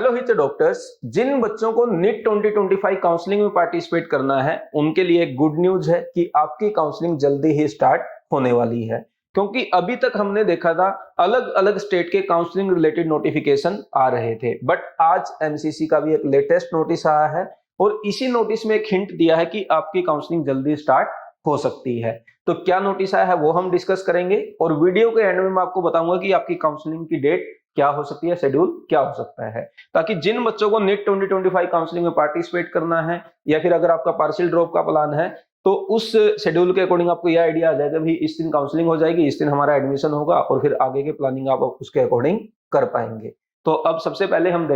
Hello हित doctors, जिन बच्चों को नीट 2025 काउंसलिंग में पार्टिसिपेट करना है उनके लिए एक गुड न्यूज है कि आपकी काउंसलिंग जल्दी ही स्टार्ट होने वाली है। क्योंकि अभी तक हमने देखा था अलग अलग स्टेट के काउंसलिंग रिलेटेड नोटिफिकेशन आ रहे थे, बट आज एमसीसी का भी एक लेटेस्ट नोटिस आया है और इसी नोटिस में एक हिंट दिया है कि आपकी काउंसलिंग जल्दी स्टार्ट हो सकती है। तो क्या नोटिस आया है वो हम डिस्कस करेंगे और वीडियो के एंड में मैं आपको बताऊंगा कि आपकी काउंसलिंग की डेट क्या हो सकती है, शेड्यूल क्या हो सकता है, ताकि जिन बच्चों को नीट 2025 काउंसलिंग में पार्टिसिपेट करना है या फिर अगर आपका पार्शियल ड्रॉप का प्लान है तो उस शेड्यूल के अकॉर्डिंग आपको यह आइडिया आ जाएगा भी इस दिन काउंसलिंग हो जाएगी, इस दिन हमारा एडमिशन होगा और फिर आगे की प्लानिंग आप उसके अकॉर्डिंग कर पाएंगे। तो अब सबसे पहले हम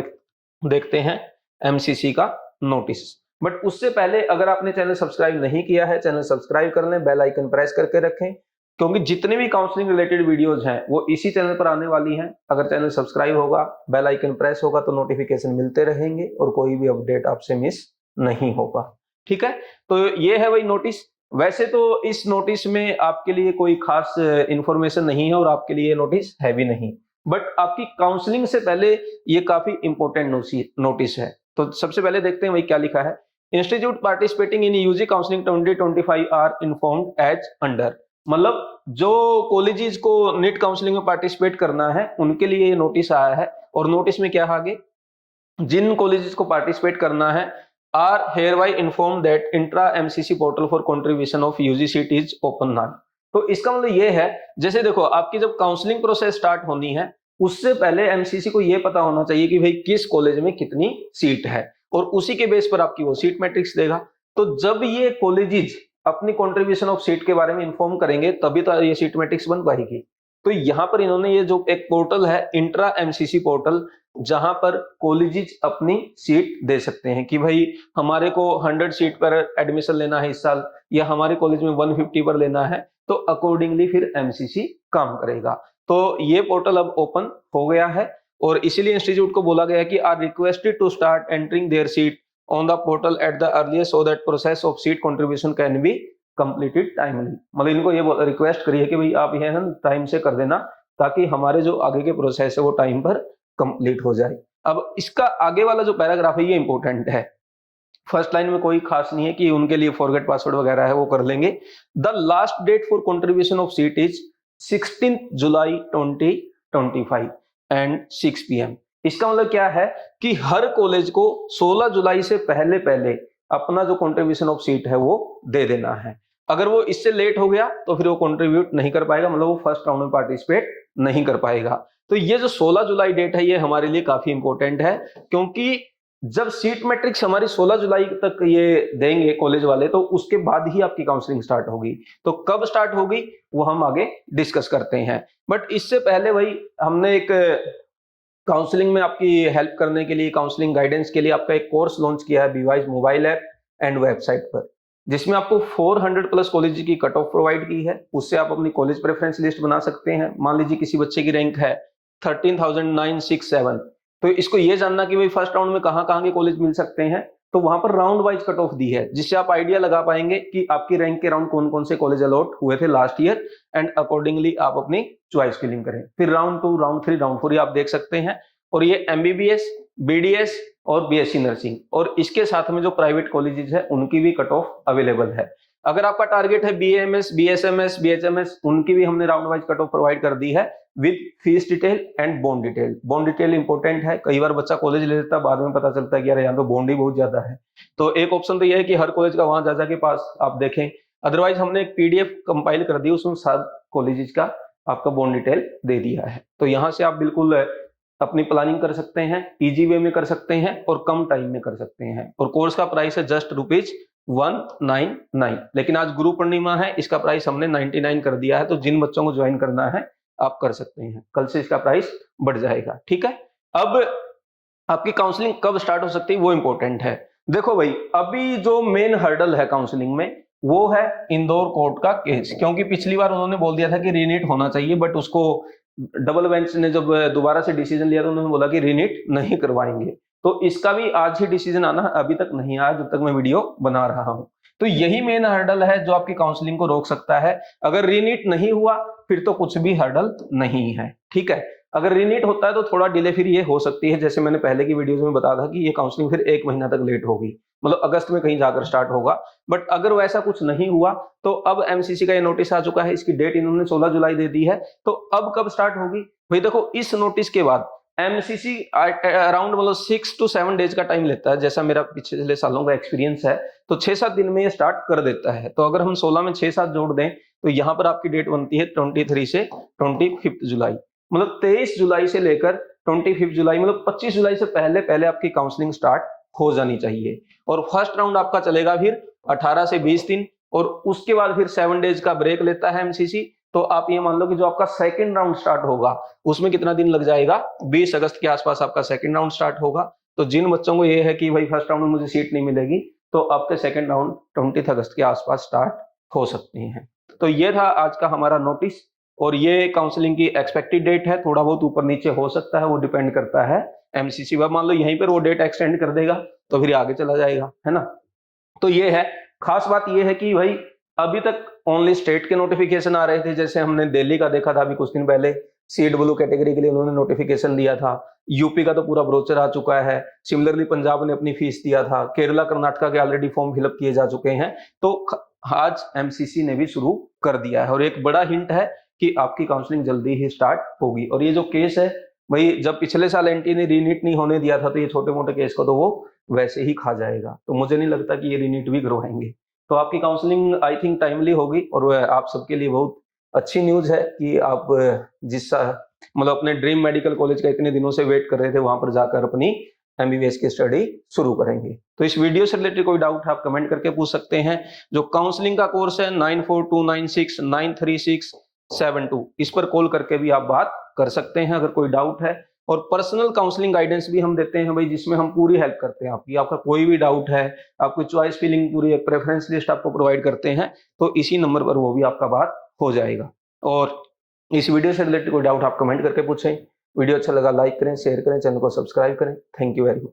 देखते हैं एमसीसी का नोटिस। बट उससे पहले अगर आपने चैनल सब्सक्राइब नहीं किया है, चैनल सब्सक्राइब कर लें, बेल आइकन प्रेस करके रखें, क्योंकि जितने भी काउंसलिंग रिलेटेड वीडियोज हैं वो इसी चैनल पर आने वाली हैं। अगर चैनल सब्सक्राइब होगा, बेल आइकन प्रेस होगा तो नोटिफिकेशन मिलते रहेंगे और कोई भी अपडेट आपसे मिस नहीं होगा। ठीक है, तो ये है वही नोटिस। वैसे तो इस नोटिस में आपके लिए कोई खास इंफॉर्मेशन नहीं है और आपके लिए नोटिस है भी नहीं, बट आपकी काउंसलिंग से पहले ये काफी इंपॉर्टेंट नोटिस है। तो सबसे पहले देखते हैं वही क्या लिखा है। Institute participating in UG counselling 2025 are informed as under. मतलब जो कॉलेजेस को नीट काउंसलिंग में पार्टिसिपेट करना है उनके लिए ये नोटिस आया है और नोटिस में क्या आगे, जिन कॉलेजेस को पार्टिसिपेट करना है are hereby inform that intra MCC portal for contribution of UG seat is open now. तो इसका मतलब ये है, जैसे देखो आपकी जब काउंसलिंग प्रोसेस स्टार्ट होनी है उससे पहले एमसीसी को ये पता होना चाहिए कि भाई किस कॉलेज में कितनी सीट है और उसी के बेस पर आपकी वो सीट मैट्रिक्स देगा। तो जब ये कॉलेजेस अपनी कंट्रीब्यूशन ऑफ सीट के बारे में इन्फॉर्म करेंगे तभी तो ये सीट मैट्रिक्स बन पाएगी। तो यहां पर इन्होंने ये जो एक पोर्टल है इंट्रा एमसीसी पोर्टल, जहां पर कॉलेजेस अपनी सीट दे सकते हैं कि भाई हमारे को 100 सीट पर एडमिशन लेना है इस साल या हमारे कॉलेज में 150 पर लेना है, तो अकॉर्डिंगली फिर एमसीसी काम करेगा। तो ये पोर्टल अब ओपन हो गया है और इसीलिए इंस्टीट्यूट को बोला गया है कि are requested to start entering their seat on the portal at the earliest so that process of seat contribution can be completed timely। मतलब इनको ये रिक्वेस्ट करिए कि भाई आप ये ना टाइम से कर देना ताकि हमारे जो आगे के प्रोसेस है वो टाइम पर कंप्लीट हो जाए। अब इसका आगे वाला जो पैराग्राफ है ये इंपॉर्टेंट है। फर्स्ट लाइन में कोई खास नहीं है कि उनके लिए फॉरगेट पासवर्ड वगैरह है वो कर लेंगे। The last date for contribution of seat is 16 July 2025 and 6 PM। इसका मतलब क्या है कि हर कॉलेज को 16 जुलाई से पहले पहले अपना जो कंट्रीब्यूशन ऑफ सीट है वो दे देना है। अगर वो इससे लेट हो गया तो फिर वो कंट्रीब्यूट नहीं कर पाएगा, मतलब वो फर्स्ट राउंड में पार्टिसिपेट नहीं कर पाएगा। तो ये जो 16 जुलाई डेट है ये हमारे लिए काफी इंपॉर्टेंट है, क्योंकि जब सीट मैट्रिक्स हमारी 16 जुलाई तक ये देंगे कॉलेज वाले तो उसके बाद ही आपकी काउंसलिंग स्टार्ट होगी। तो कब स्टार्ट होगी वो हम आगे डिस्कस करते हैं, बट इससे पहले भाई हमने एक काउंसलिंग में आपकी हेल्प करने के लिए, काउंसलिंग गाइडेंस के लिए आपका एक कोर्स लॉन्च किया है बीवाइज मोबाइल ऐप एंड वेबसाइट पर, जिसमें आपको 400 प्लस कॉलेज की कट ऑफ प्रोवाइड की है। उससे आप अपनी कॉलेज प्रेफरेंस लिस्ट बना सकते हैं। मान लीजिए किसी बच्चे की रैंक है 13,967, तो इसको ये जानना कि भाई फर्स्ट राउंड में कहाँ कहाँ के कॉलेज मिल सकते हैं, तो वहां पर round wise cut of the है जिससे आप आइडिया लगा पाएंगे कि आपकी रैंक के राउंड कौन कौन से कॉलेज अलॉट हुए थे लास्ट ईयर एंड अकॉर्डिंगली आप अपनी चॉइस फिलिंग करें। फिर राउंड 2, राउंड 3, राउंड 4 आप देख सकते हैं। और ये एमबीबीएस, बीडीएस और बीएससी नर्सिंग और इसके साथ में जो प्राइवेट कॉलेजेस है उनकी भी कट ऑफ अवेलेबल है। अगर आपका टारगेट है बीएमएस, बीएसएमएस, बीएचएमएस, उनकी भी हमने round wise cut off provide कर दी है with fees detail and bond detail. Bond detail important है, कई बार बच्चा कॉलेज ले लेता है बाद में पता चलता है कि यार यहाँ तो बॉन्ड ही बहुत ज्यादा है। तो एक ऑप्शन तो यह है कि हर कॉलेज का वहां जा के पास आप देखें, अदरवाइज हमने एक पीडीएफ कंपाइल कर दी, उसमें सब कॉलेजेस का आपका बॉन्ड डिटेल दे दिया है। तो यहाँ से आप बिल्कुल अपनी प्लानिंग कर सकते हैं, इजी वे में कर सकते हैं और कम टाइम में कर सकते हैं। और कोर्स का प्राइस है जस्ट ₹199, लेकिन आज गुरु पूर्णिमा है, इसका प्राइस हमने 99 कर दिया है। तो जिन बच्चों को ज्वाइन करना है आप कर सकते हैं, कल से इसका प्राइस बढ़ जाएगा। ठीक है, अब आपकी काउंसलिंग कब स्टार्ट हो सकती है वो इंपॉर्टेंट है। देखो भाई, अभी जो मेन हर्डल है काउंसलिंग में वो है इंदौर कोर्ट का केस, क्योंकि पिछली बार उन्होंने बोल दिया था कि रीनीट होना चाहिए, बट उसको डबल बेंच ने जब दोबारा से डिसीजन लिया तो उन्होंने बोला कि रीनीट नहीं करवाएंगे। तो इसका भी आज ही डिसीजन आना अभी तक नहीं आया जब तक मैं वीडियो बना रहा हूं। तो यही मेन हर्डल है जो आपकी काउंसलिंग को रोक सकता है। अगर रीनीट नहीं हुआ फिर तो कुछ भी हर्डल नहीं है। ठीक है, अगर रीनीट होता है तो थोड़ा डिले फिर ये हो सकती है, जैसे मैंने पहले की वीडियोस में बताया था कि ये काउंसलिंग फिर 1 महीना तक लेट होगी, मतलब अगस्त में कहीं जाकर स्टार्ट होगा। बट अगर वैसा कुछ नहीं हुआ तो अब एमसीसी का ये नोटिस आ चुका है, इसकी डेट इन्होंने 16 जुलाई दे दी है, तो अब कब स्टार्ट होगी भाई? देखो इस नोटिस के बाद एमसीसी अराउंड मतलब 6 to 7 डेज का टाइम लेता है, जैसा मेरा पिछले सालों का एक्सपीरियंस है, तो 6-7 दिन में ये स्टार्ट कर देता है। तो अगर हम 16 में 6-7 जोड़ दें तो यहाँ पर आपकी डेट बनती है 23 से 25 जुलाई, मतलब 23 जुलाई से लेकर 25 जुलाई, मतलब 25 जुलाई से पहले पहले आपकी काउंसलिंग स्टार्ट हो जानी चाहिए। और फर्स्ट राउंड आपका चलेगा फिर 18 से 20 दिन, और उसके बाद फिर 7 डेज का ब्रेक लेता है एमसीसी। तो आप ये मान लो कि जो आपका सेकंड राउंड स्टार्ट होगा उसमें कितना दिन लग जाएगा, 20 अगस्त के आसपास आपका सेकंड राउंड स्टार्ट होगा। तो जिन बच्चों को ये है कि भाई फर्स्ट राउंड में मुझे सीट नहीं मिलेगी, तो आपके सेकंड राउंड 20 अगस्त के आसपास स्टार्ट हो सकती हैं। तो ये था आज का हमारा नोटिस, और ये काउंसलिंग की एक्सपेक्टेड डेट है, थोड़ा बहुत ऊपर नीचे हो सकता है, वो डिपेंड करता है एमसीसी पर। मान लो यहीं पर वो डेट एक्सटेंड कर देगा तो फिर आगे चला जाएगा, है ना। तो ये है, खास बात ये है कि भाई अभी तक ओनली स्टेट के नोटिफिकेशन आ रहे थे, जैसे हमने दिल्ली का देखा था अभी कुछ दिन पहले, CW कैटेगरी के लिए उन्होंने नोटिफिकेशन दिया था। यूपी का तो पूरा ब्रोचर आ चुका है, सिमिलरली पंजाब ने अपनी फीस दिया था, केरला कर्नाटका के ऑलरेडी फॉर्म फिलअप किए जा चुके हैं। तो आज एमसीसी ने भी शुरू कर दिया है, और एक बड़ा हिंट है कि आपकी काउंसलिंग जल्दी ही स्टार्ट होगी। और ये जो केस है भाई, जब पिछले साल एनटी ने रीनीट नहीं होने दिया था, तो ये छोटे मोटे केस को तो वो वैसे ही खा जाएगा। तो मुझे नहीं लगता कि ये रीनीट भी करवाएंगे। तो आपकी काउंसलिंग आई थिंक टाइमली होगी, और आप सबके लिए बहुत अच्छी न्यूज है कि आप जिस मतलब अपने ड्रीम मेडिकल कॉलेज का इतने दिनों से वेट कर रहे थे, वहां पर जाकर अपनी एमबीबीएस की स्टडी शुरू करेंगे। तो इस वीडियो से रिलेटेड कोई डाउट है आप कमेंट करके पूछ सकते हैं। जो काउंसलिंग का कोर्स है 9429693672, इस पर कॉल करके भी आप बात कर सकते हैं अगर कोई डाउट है। और पर्सनल काउंसलिंग गाइडेंस भी हम देते हैं भाई, जिसमें हम पूरी हेल्प करते हैं आपकी। आपका कोई भी डाउट है, आपकी चॉइस फिलिंग पूरी एक प्रेफरेंस लिस्ट आपको प्रोवाइड करते हैं, तो इसी नंबर पर वो भी आपका बात हो जाएगा। और इस वीडियो से रिलेटेड कोई डाउट आप कमेंट करके पूछें। वीडियो अच्छा लगा लाइक करें, शेयर करें, चैनल को सब्सक्राइब करें। Thank you very much.